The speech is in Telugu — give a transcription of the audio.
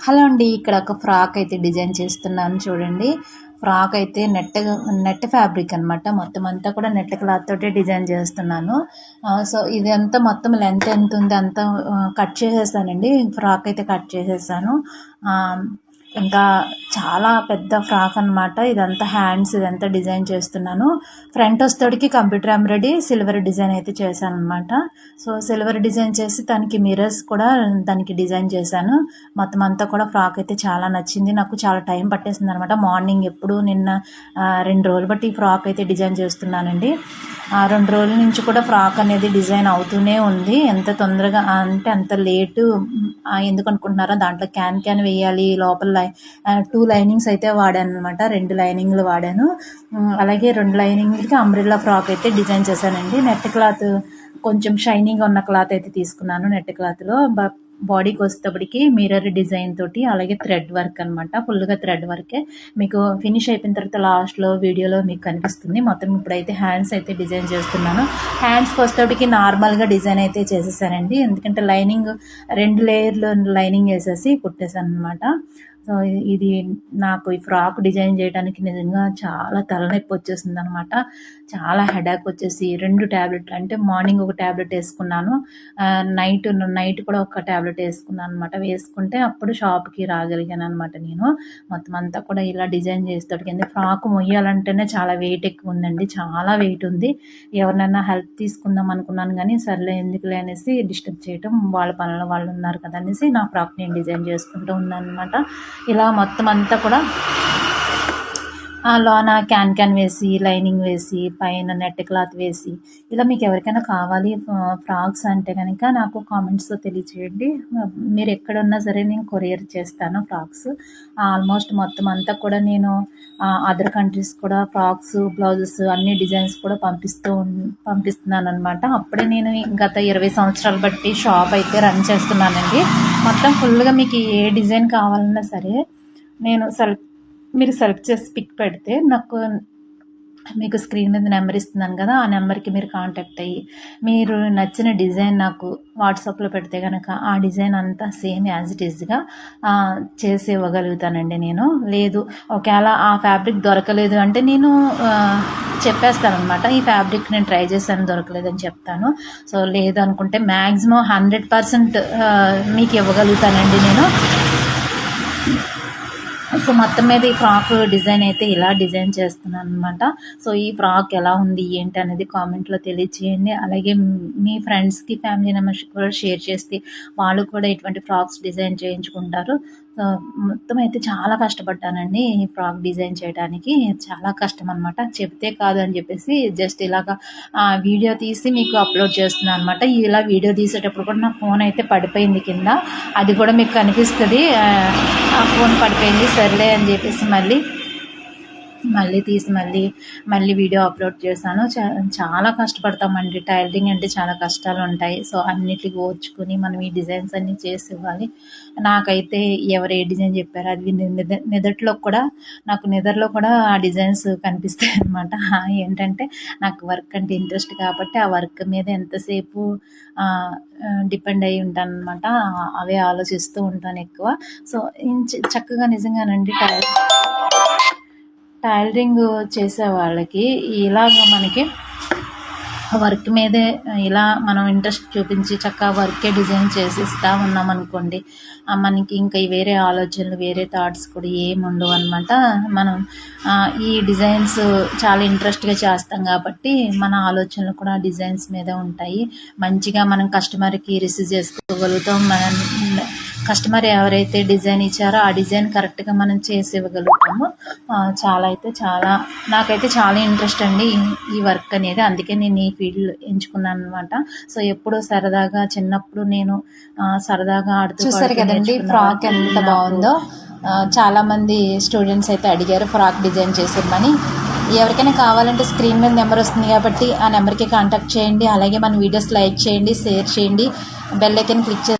హలో అండి. ఇక్కడ ఒక ఫ్రాక్ అయితే డిజైన్ చేస్తున్నాను చూడండి. ఫ్రాక్ అయితే నెట్ ఫ్యాబ్రిక్ అనమాట. మొత్తం అంతా కూడా నెట్ క్లాత్ తోటి డిజైన్ చేస్తున్నాను. సో ఇదంతా మొత్తం లెంత్ ఎంత ఉంది అంతా కట్ చేసేసానండి. ఫ్రాక్ అయితే కట్ చేసేసాను. ఇంకా చాలా పెద్ద ఫ్రాక్ అనమాట. ఇదంతా హ్యాండ్స్ ఇదంతా డిజైన్ చేస్తున్నాను. ఫ్రంట్ వస్తోడికి కంప్యూటర్ ఎంబ్రాయిడరీ సిల్వర్ డిజైన్ అయితే చేశాను అనమాట. సో సిల్వర్ డిజైన్ చేసి దానికి మిర్రర్స్ కూడా దానికి డిజైన్ చేశాను. మొత్తం అంతా కూడా ఫ్రాక్ అయితే చాలా నచ్చింది. నాకు చాలా టైం పట్టేసింది అనమాట. మార్నింగ్ ఎప్పుడు నిన్న 2 రోజులు బట్టి ఈ ఫ్రాక్ అయితే డిజైన్ చేస్తున్నానండి. 2 రోజుల నుంచి కూడా ఫ్రాక్ అనేది డిజైన్ అవుతూనే ఉంది. ఎంత తొందరగా అంటే అంత లేటు ఎందుకు అనుకుంటున్నారా, దాంట్లో క్యాన్ వేయాలి. లోపల 2 లైనింగ్స్ అయితే వాడాను అనమాట. 2 లైనింగ్లు వాడాను. అలాగే 2 లైనింగ్లకి అంబ్రెల్లా ఫ్రాక్ అయితే డిజైన్ చేశానండి. నెట్ క్లాత్ కొంచెం షైనింగ్ ఉన్న క్లాత్ అయితే తీసుకున్నాను. నెట్ క్లాత్లో బాడీకి వచ్చేటప్పటికి మిర్రర్ డిజైన్ తోటి, అలాగే థ్రెడ్ వర్క్ అనమాట. ఫుల్గా థ్రెడ్ వర్కే మీకు ఫినిష్ అయిపోయిన తర్వాత లాస్ట్లో వీడియోలో మీకు కనిపిస్తుంది. మొత్తం ఇప్పుడైతే హ్యాండ్స్ అయితే డిజైన్ చేస్తున్నాను. హ్యాండ్స్కి వచ్చేటప్పటికి నార్మల్గా డిజైన్ అయితే చేసేసానండి. ఎందుకంటే లైనింగ్ 2 లేయర్లు లైనింగ్ వేసేసి కుట్టేసాను అనమాట. సో ఇది నాకు ఈ ఫ్రాక్ డిజైన్ చేయడానికి నిజంగా చాలా తలనొప్పి వచ్చేసింది అనమాట. చాలా హెడాక్ వచ్చేసి 2 ట్యాబ్లెట్లు, అంటే మార్నింగ్ ఒక ట్యాబ్లెట్ వేసుకున్నాను, నైట్ కూడా ఒక ట్యాబ్లెట్ వేసుకున్నాను అనమాట. వేసుకుంటే అప్పుడు షాప్కి రాగలిగాను అనమాట. నేను మొత్తం అంతా కూడా ఇలా డిజైన్ చేసేటప్పుడు ఫ్రాక్ మొయ్యాలంటేనే చాలా వెయిట్ ఎక్కువ ఉందండి. చాలా వెయిట్ ఉంది. ఎవరినైనా హెల్ప్ తీసుకుందాం అనుకున్నాను కానీ సర్లే ఎందుకులే అనేసి డిస్టర్బ్ చేయటం, వాళ్ళ పనులు వాళ్ళు ఉన్నారు కదా అనేసి నా ఫ్రాక్ నేను డిజైన్ చేసుకుంటూ ఉన్నాను అనమాట. ఇలా మొత్తం అంతా కూడా లోన క్యాన్ వేసి లైనింగ్ వేసి పైన నెట్ క్లాత్ వేసి ఇలా మీకు ఎవరికైనా కావాలి ఫ్రాక్స్ అంటే కనుక నాకు కామెంట్స్లో తెలియచేయండి. మీరు ఎక్కడున్నా సరే నేను కొరియర్ చేస్తాను ఫ్రాక్స్. ఆల్మోస్ట్ మొత్తం అంతా కూడా నేను అదర్ కంట్రీస్ కూడా ఫ్రాక్స్ బ్లౌజెస్ అన్ని డిజైన్స్ కూడా పంపిస్తున్నాను అనమాట. అప్పుడే నేను గత 20 సంవత్సరాలు బట్టి షాప్ అయితే రన్ చేస్తున్నానండి. మొత్తం ఫుల్గా మీకు ఏ డిజైన్ కావాలన్నా సరే నేను మీరు సెలెక్ట్ చేసి పిక్ పెడితే మీకు స్క్రీన్ మీద నెంబర్ ఇస్తున్నాను కదా, ఆ నెంబర్కి మీరు కాంటాక్ట్ అయ్యి మీరు నచ్చిన డిజైన్ నాకు వాట్సాప్లో పెడితే కనుక ఆ డిజైన్ అంతా సేమ్ యాజ్ ఇట్ ఈజ్గా చేసి ఇవ్వగలుగుతానండి నేను. లేదు ఒకవేళ ఆ ఫ్యాబ్రిక్ దొరకలేదు అంటే నేను చెప్పేస్తాను అనమాట. ఈ ఫ్యాబ్రిక్ నేను ట్రై చేశాను దొరకలేదని చెప్తాను. సో లేదు అనుకుంటే మ్యాక్సిమం 100% మీకు ఇవ్వగలుగుతానండి నేను. సో మొత్తం మీద ఈ ఫ్రాక్ డిజైన్ అయితే ఇలా డిజైన్ చేస్తున్నాను అనమాట. సో ఈ ఫ్రాక్ ఎలా ఉంది ఏంటి అనేది కామెంట్లో తెలియచేయండి. అలాగే మీ ఫ్రెండ్స్కి ఫ్యామిలీ మెంబర్స్కి కూడా షేర్ చేస్తే వాళ్ళు కూడా ఇటువంటి ఫ్రాక్స్ డిజైన్ చేయించుకుంటారు. సో మొత్తం అయితే చాలా కష్టపడ్డానండి ఈ ఫ్రాక్ డిజైన్ చేయడానికి. చాలా కష్టం అనమాట. చెప్తే కాదు అని చెప్పేసి జస్ట్ ఇలాగా వీడియో తీసి మీకు అప్లోడ్ చేస్తున్నాను అనమాట. ఇలా వీడియో తీసేటప్పుడు కూడా నా ఫోన్ అయితే పడిపోయింది కింద, అది కూడా మీకు కనిపిస్తుంది. ఆ ఫోన్ పడిపోయింది సర్లే అని చెప్పేసి మళ్ళీ తీసి మళ్ళీ వీడియో అప్లోడ్ చేశాను. చాలా కష్టపడతామండి. టైలరింగ్ అంటే చాలా కష్టాలు ఉంటాయి. సో అన్నిటికి ఓర్చుకొని మనం ఈ డిజైన్స్ అన్నీ చేసి ఇవ్వాలి. నాకైతే ఎవరు ఏ డిజైన్ చెప్పారో అది నిదర్లో కూడా ఆ డిజైన్స్ కనిపిస్తాయి అనమాట. ఏంటంటే నాకు వర్క్ అంటే ఇంట్రెస్ట్ కాబట్టి ఆ వర్క్ మీద ఎంతసేపు డిపెండ్ అయి ఉంటాను అనమాట. అవే ఆలోచిస్తూ ఉంటాను ఎక్కువ. సో చక్కగా నిజంగానండి టైలరింగ్ చేసే వాళ్ళకి ఇలాగ మనకి వర్క్ మీదే ఇలా మనం ఇంట్రెస్ట్ చూపించి చక్కగా వర్కే డిజైన్ చేసి ఇస్తూ ఉన్నాం అనుకోండి, మనకి ఇంకా వేరే ఆలోచనలు వేరే థాట్స్ కూడా ఏమి ఉండవు అనమాట. మనం ఈ డిజైన్స్ చాలా ఇంట్రెస్ట్గా చేస్తాం కాబట్టి మన ఆలోచనలు కూడా డిజైన్స్ మీద ఉంటాయి. మంచిగా మనం కస్టమర్కి రిసీవ్ చేసుకోగలుగుతాం. మనం కస్టమర్ ఎవరైతే డిజైన్ ఇచ్చారో ఆ డిజైన్ కరెక్ట్గా మనం చేసి ఇవ్వగలుగుతాము. నాకైతే చాలా ఇంట్రెస్ట్ అండి ఈ వర్క్ అనేది. అందుకే నేను ఈ ఫీల్డ్ ఎంచుకున్నాను అనమాట. సో ఎప్పుడో సరదాగా చిన్నప్పుడు నేను సరదాగా ఆడుతూ చూసారు కదండి ఫ్రాక్ ఎంత బాగుందో. చాలామంది స్టూడెంట్స్ అయితే అడిగారు ఫ్రాక్ డిజైన్ చేసిమ్మని. ఎవరికైనా కావాలంటే స్క్రీన్ మీద నెంబర్ వస్తుంది కాబట్టి ఆ నెంబర్కి కాంటాక్ట్ చేయండి. అలాగే మన వీడియోస్ లైక్ చేయండి, షేర్ చేయండి, బెల్ ఐకాన్ క్లిక్ చేయండి.